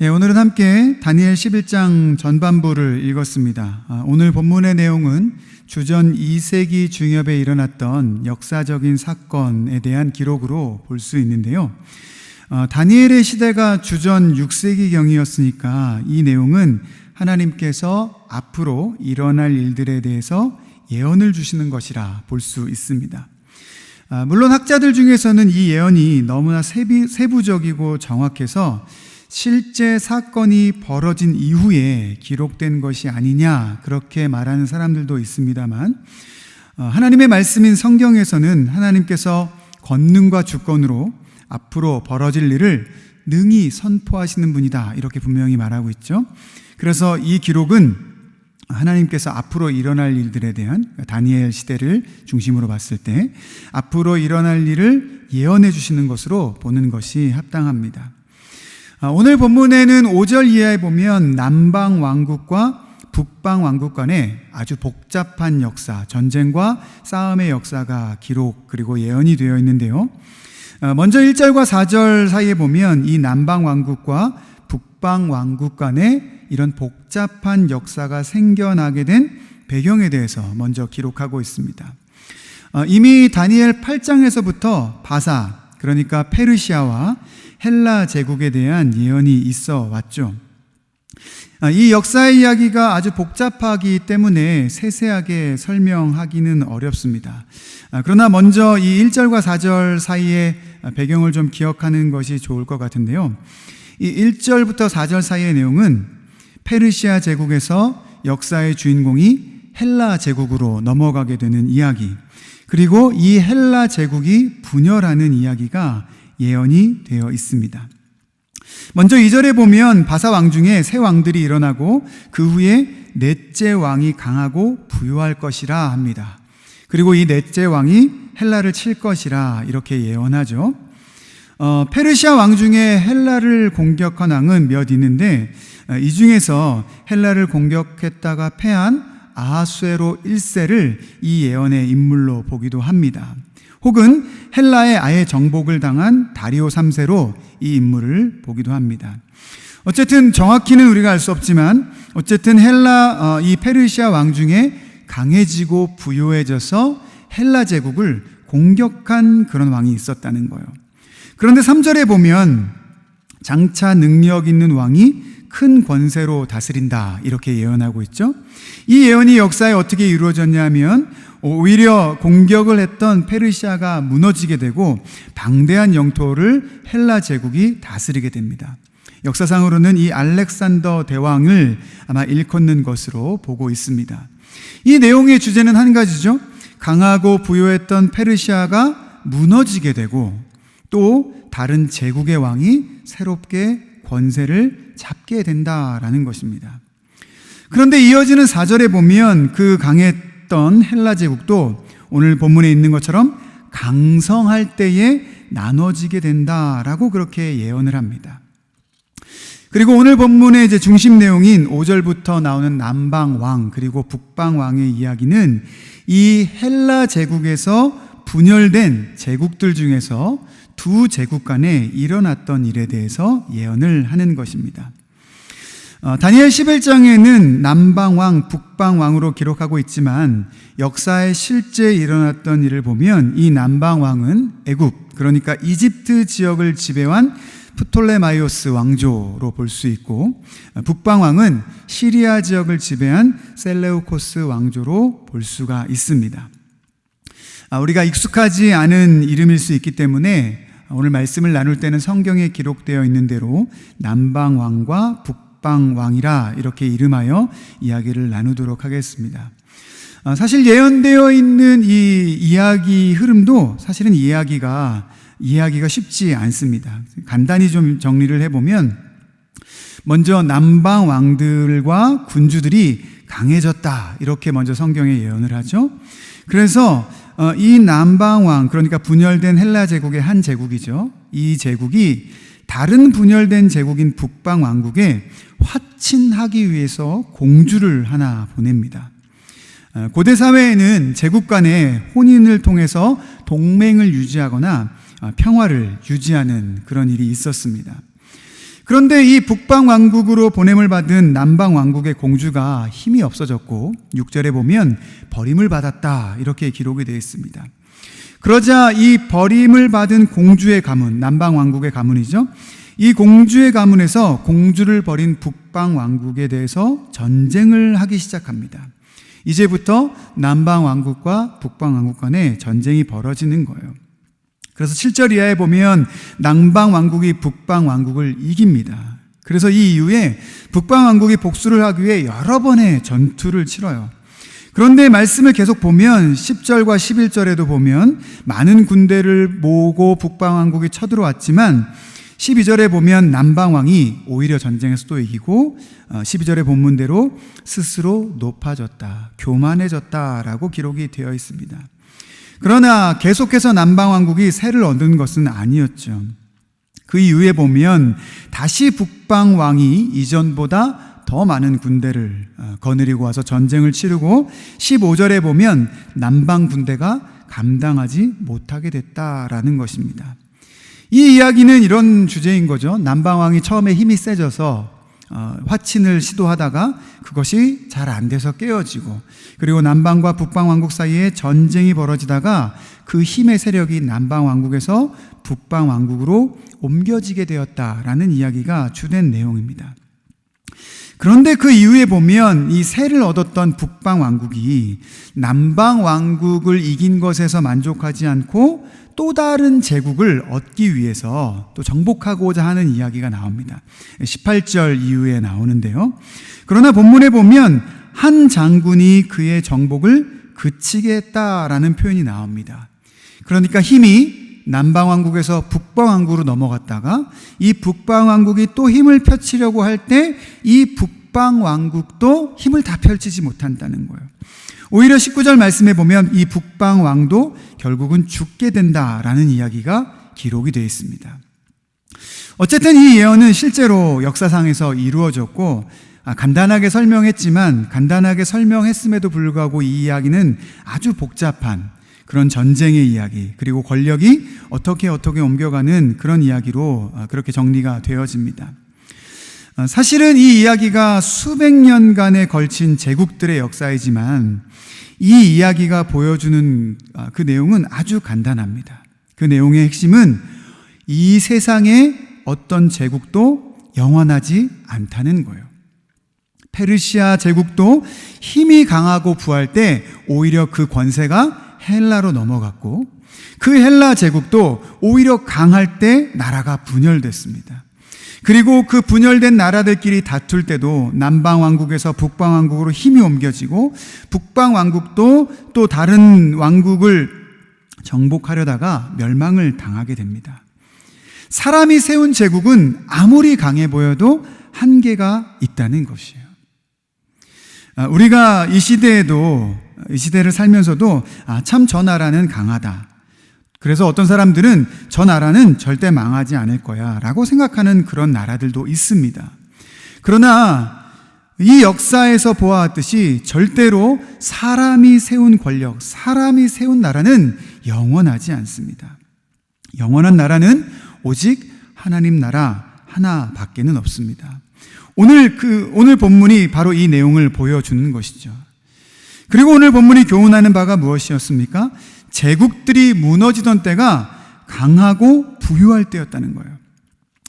오늘은 함께 다니엘 11장 전반부를 읽었습니다. 오늘 본문의 내용은 주전 2세기 중엽에 일어났던 역사적인 사건에 대한 기록으로 볼 수 있는데요. 다니엘의 시대가 주전 6세기경이었으니까 이 내용은 하나님께서 앞으로 일어날 일들에 대해서 예언을 주시는 것이라 볼 수 있습니다. 물론 학자들 중에서는 이 예언이 너무나 세부적이고 정확해서 실제 사건이 벌어진 이후에 기록된 것이 아니냐 그렇게 말하는 사람들도 있습니다만, 하나님의 말씀인 성경에서는 하나님께서 권능과 주권으로 앞으로 벌어질 일을 능히 선포하시는 분이다 이렇게 분명히 말하고 있죠. 그래서 이 기록은 하나님께서 앞으로 일어날 일들에 대한, 다니엘 시대를 중심으로 봤을 때 앞으로 일어날 일을 예언해 주시는 것으로 보는 것이 합당합니다. 오늘 본문에는 5절 이하에 보면 남방 왕국과 북방 왕국 간의 아주 복잡한 역사, 전쟁과 싸움의 역사가 기록 그리고 예언이 되어 있는데요. 먼저 1절과 4절 사이에 보면 이 남방 왕국과 북방 왕국 간에 이런 복잡한 역사가 생겨나게 된 배경에 대해서 먼저 기록하고 있습니다. 이미 다니엘 8장에서부터 바사, 그러니까 페르시아와 헬라 제국에 대한 예언이 있어 왔죠. 이 역사의 이야기가 아주 복잡하기 때문에 세세하게 설명하기는 어렵습니다. 그러나 먼저 이 1절과 4절 사이의 배경을 좀 기억하는 것이 좋을 것 같은데요. 이 1절부터 4절 사이의 내용은 페르시아 제국에서 역사의 주인공이 헬라 제국으로 넘어가게 되는 이야기, 그리고 이 헬라 제국이 분열하는 이야기가 예언이 되어 있습니다. 먼저 2절에 보면 바사 왕 중에 세 왕들이 일어나고 그 후에 넷째 왕이 강하고 부요할 것이라 합니다. 그리고 이 넷째 왕이 헬라를 칠 것이라 이렇게 예언하죠. 페르시아 왕 중에 헬라를 공격한 왕은 몇 있는데, 이 중에서 헬라를 공격했다가 패한 아하수에로 1세를 이 예언의 인물로 보기도 합니다. 혹은 헬라에 아예 정복을 당한 다리오 3세로 이 인물을 보기도 합니다. 어쨌든 정확히는 우리가 알 수 없지만, 어쨌든 이 페르시아 왕 중에 강해지고 부요해져서 헬라 제국을 공격한 그런 왕이 있었다는 거예요. 그런데 3절에 보면 장차 능력 있는 왕이 큰 권세로 다스린다 이렇게 예언하고 있죠. 이 예언이 역사에 어떻게 이루어졌냐 하면 오히려 공격을 했던 페르시아가 무너지게 되고 방대한 영토를 헬라 제국이 다스리게 됩니다. 역사상으로는 이 알렉산더 대왕을 아마 일컫는 것으로 보고 있습니다. 이 내용의 주제는 한 가지죠. 강하고 부요했던 페르시아가 무너지게 되고 또 다른 제국의 왕이 새롭게 권세를 잡게 된다라는 것입니다. 그런데 이어지는 4절에 보면 그 강했던 헬라 제국도 오늘 본문에 있는 것처럼 강성할 때에 나눠지게 된다라고 그렇게 예언을 합니다. 그리고 오늘 본문의 이제 중심 내용인 5절부터 나오는 남방 왕 그리고 북방 왕의 이야기는 이 헬라 제국에서 분열된 제국들 중에서 두 제국 간에 일어났던 일에 대해서 예언을 하는 것입니다. 다니엘 11장에는 남방왕, 북방왕으로 기록하고 있지만 역사에 실제 일어났던 일을 보면 이 남방왕은 애굽, 그러니까 이집트 지역을 지배한 프톨레마이오스 왕조로 볼 수 있고, 북방왕은 시리아 지역을 지배한 셀레우코스 왕조로 볼 수가 있습니다. 우리가 익숙하지 않은 이름일 수 있기 때문에 오늘 말씀을 나눌 때는 성경에 기록되어 있는 대로 남방왕과 북방왕이라 이렇게 이름하여 이야기를 나누도록 하겠습니다. 사실 예언되어 있는 이 이야기 흐름도 사실은 이해하기가 쉽지 않습니다. 간단히 좀 정리를 해보면, 먼저 남방 왕들과 군주들이 강해졌다 이렇게 먼저 성경에 예언을 하죠. 그래서 이 남방왕, 그러니까 분열된 헬라 제국의 한 제국이죠. 이 제국이 다른 분열된 제국인 북방왕국에 화친하기 위해서 공주를 하나 보냅니다. 고대 사회에는 제국 간의 혼인을 통해서 동맹을 유지하거나 평화를 유지하는 그런 일이 있었습니다. 그런데 이 북방 왕국으로 보냄을 받은 남방 왕국의 공주가 힘이 없어졌고 6절에 보면 버림을 받았다 이렇게 기록이 되어 있습니다. 그러자 이 버림을 받은 공주의 가문, 남방 왕국의 가문이죠. 이 공주의 가문에서 공주를 버린 북방 왕국에 대해서 전쟁을 하기 시작합니다. 이제부터 남방 왕국과 북방 왕국 간에 전쟁이 벌어지는 거예요. 그래서 7절 이하에 보면 남방 왕국이 북방 왕국을 이깁니다. 그래서 이 이후에 북방 왕국이 복수를 하기 위해 여러 번의 전투를 치러요. 그런데 말씀을 계속 보면 10절과 11절에도 보면 많은 군대를 모으고 북방 왕국이 쳐들어왔지만 12절에 보면 남방 왕이 오히려 전쟁에서 또 이기고 12절의 본문대로 스스로 높아졌다, 교만해졌다라고 기록이 되어 있습니다. 그러나 계속해서 남방 왕국이 세를 얻은 것은 아니었죠. 그 이후에 보면 다시 북방 왕이 이전보다 더 많은 군대를 거느리고 와서 전쟁을 치르고 15절에 보면 남방 군대가 감당하지 못하게 됐다라는 것입니다. 이 이야기는 이런 주제인 거죠. 남방 왕이 처음에 힘이 세져서 화친을 시도하다가 그것이 잘 안 돼서 깨어지고, 그리고 남방과 북방 왕국 사이에 전쟁이 벌어지다가 그 힘의 세력이 남방 왕국에서 북방 왕국으로 옮겨지게 되었다라는 이야기가 주된 내용입니다. 그런데 그 이후에 보면 이 세를 얻었던 북방 왕국이 남방 왕국을 이긴 것에서 만족하지 않고 또 다른 제국을 얻기 위해서 또 정복하고자 하는 이야기가 나옵니다. 18절 이후에 나오는데요. 그러나 본문에 보면 한 장군이 그의 정복을 그치게 했다라는 표현이 나옵니다. 그러니까 힘이 남방왕국에서 북방왕국으로 넘어갔다가 이 북방왕국이 또 힘을 펼치려고 할 때 이 북방왕국도 힘을 다 펼치지 못한다는 거예요. 오히려 19절 말씀에 보면 이 북방왕도 결국은 죽게 된다라는 이야기가 기록이 되어 있습니다. 어쨌든 이 예언은 실제로 역사상에서 이루어졌고, 간단하게 설명했음에도 불구하고 이 이야기는 아주 복잡한 그런 전쟁의 이야기, 그리고 권력이 어떻게 옮겨가는 그런 이야기로 그렇게 정리가 되어집니다. 사실은 이 이야기가 수백 년간에 걸친 제국들의 역사이지만 이 이야기가 보여주는 그 내용은 아주 간단합니다. 그 내용의 핵심은 이 세상에 어떤 제국도 영원하지 않다는 거예요. 페르시아 제국도 힘이 강하고 부할 때 오히려 그 권세가 헬라로 넘어갔고, 그 헬라 제국도 오히려 강할 때 나라가 분열됐습니다. 그리고 그 분열된 나라들끼리 다툴 때도 남방왕국에서 북방왕국으로 힘이 옮겨지고, 북방왕국도 또 다른 왕국을 정복하려다가 멸망을 당하게 됩니다. 사람이 세운 제국은 아무리 강해 보여도 한계가 있다는 것이에요. 우리가 이 시대를 살면서도 참 저 나라는 강하다, 그래서 어떤 사람들은 저 나라는 절대 망하지 않을 거야 라고 생각하는 그런 나라들도 있습니다. 그러나 이 역사에서 보아왔듯이 절대로 사람이 세운 권력, 사람이 세운 나라는 영원하지 않습니다. 영원한 나라는 오직 하나님 나라 하나밖에는 없습니다. 오늘 본문이 바로 이 내용을 보여주는 것이죠. 그리고 오늘 본문이 교훈하는 바가 무엇이었습니까? 제국들이 무너지던 때가 강하고 부유할 때였다는 거예요.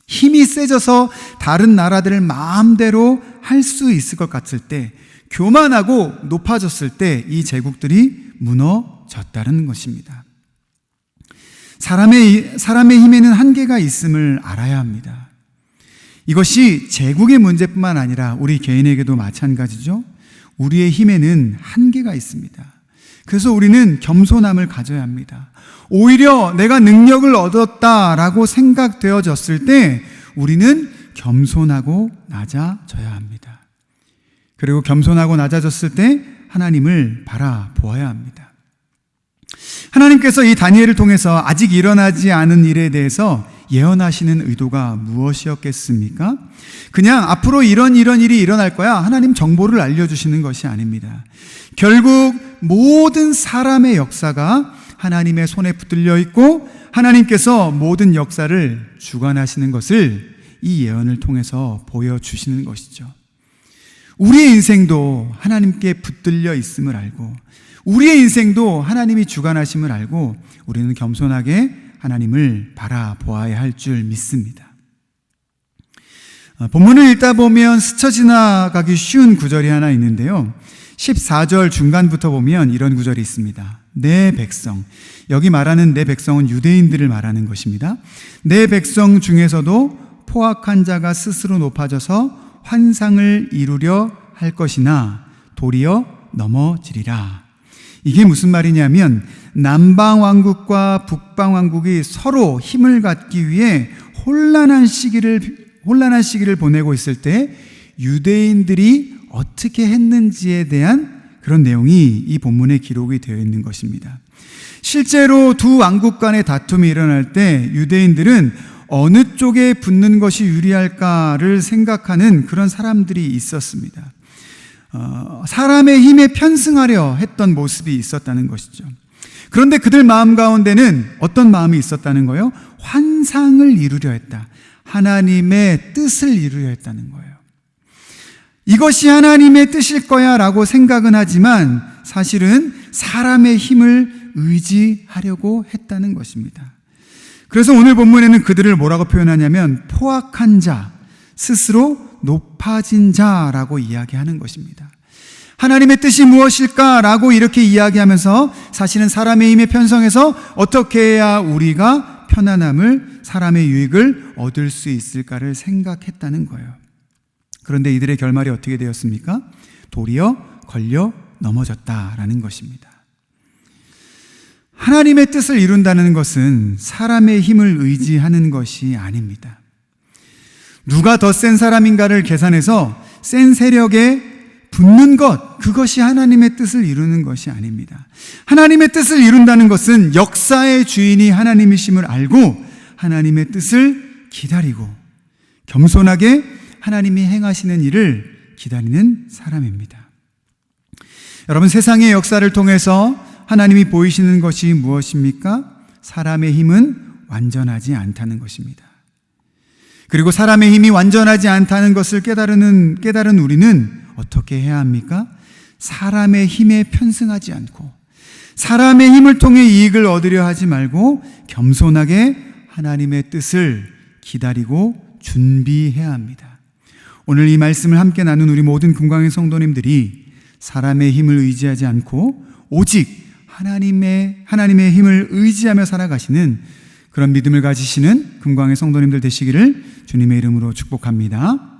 힘이 세져서 다른 나라들을 마음대로 할 수 있을 것 같을 때, 교만하고 높아졌을 때 이 제국들이 무너졌다는 것입니다. 사람의 힘에는 한계가 있음을 알아야 합니다. 이것이 제국의 문제뿐만 아니라 우리 개인에게도 마찬가지죠. 우리의 힘에는 한계가 있습니다. 그래서 우리는 겸손함을 가져야 합니다. 오히려 내가 능력을 얻었다라고 생각되어졌을 때 우리는 겸손하고 낮아져야 합니다. 그리고 겸손하고 낮아졌을 때 하나님을 바라보아야 합니다. 하나님께서 이 다니엘을 통해서 아직 일어나지 않은 일에 대해서 예언하시는 의도가 무엇이었겠습니까? 그냥 앞으로 이런 일이 일어날 거야, 하나님 정보를 알려주시는 것이 아닙니다. 결국 모든 사람의 역사가 하나님의 손에 붙들려 있고 하나님께서 모든 역사를 주관하시는 것을 이 예언을 통해서 보여주시는 것이죠. 우리의 인생도 하나님께 붙들려 있음을 알고, 우리의 인생도 하나님이 주관하심을 알고 우리는 겸손하게 하나님을 바라보아야 할 줄 믿습니다. 본문을 읽다 보면 스쳐 지나가기 쉬운 구절이 하나 있는데요. 14절 중간부터 보면 이런 구절이 있습니다. 내 백성, 여기 말하는 내 백성은 유대인들을 말하는 것입니다. 내 백성 중에서도 포악한 자가 스스로 높아져서 환상을 이루려 할 것이나 도리어 넘어지리라. 이게 무슨 말이냐면 남방왕국과 북방왕국이 서로 힘을 갖기 위해 혼란한 시기를 보내고 있을 때 유대인들이 어떻게 했는지에 대한 그런 내용이 이 본문에 기록이 되어 있는 것입니다. 실제로 두 왕국 간의 다툼이 일어날 때 유대인들은 어느 쪽에 붙는 것이 유리할까를 생각하는 그런 사람들이 있었습니다. 사람의 힘에 편승하려 했던 모습이 있었다는 것이죠. 그런데 그들 마음 가운데는 어떤 마음이 있었다는 거예요? 환상을 이루려 했다. 하나님의 뜻을 이루려 했다는 거예요. 이것이 하나님의 뜻일 거야 라고 생각은 하지만 사실은 사람의 힘을 의지하려고 했다는 것입니다. 그래서 오늘 본문에는 그들을 뭐라고 표현하냐면 포악한 자, 스스로 높아진 자라고 이야기하는 것입니다. 하나님의 뜻이 무엇일까라고 이렇게 이야기하면서 사실은 사람의 힘에 편성해서 어떻게 해야 우리가 편안함을, 사람의 유익을 얻을 수 있을까를 생각했다는 거예요. 그런데 이들의 결말이 어떻게 되었습니까? 도리어 걸려 넘어졌다라는 것입니다. 하나님의 뜻을 이룬다는 것은 사람의 힘을 의지하는 것이 아닙니다. 누가 더 센 사람인가를 계산해서 센 세력에 붙는 것, 그것이 하나님의 뜻을 이루는 것이 아닙니다. 하나님의 뜻을 이룬다는 것은 역사의 주인이 하나님이심을 알고 하나님의 뜻을 기다리고 겸손하게 하나님이 행하시는 일을 기다리는 사람입니다. 여러분, 세상의 역사를 통해서 하나님이 보이시는 것이 무엇입니까? 사람의 힘은 완전하지 않다는 것입니다. 그리고 사람의 힘이 완전하지 않다는 것을 깨달은 우리는 어떻게 해야 합니까? 사람의 힘에 편승하지 않고 사람의 힘을 통해 이익을 얻으려 하지 말고 겸손하게 하나님의 뜻을 기다리고 준비해야 합니다. 오늘 이 말씀을 함께 나눈 우리 모든 금광의 성도님들이 사람의 힘을 의지하지 않고 오직 하나님의 힘을 의지하며 살아가시는 그런 믿음을 가지시는 금광의 성도님들 되시기를 주님의 이름으로 축복합니다.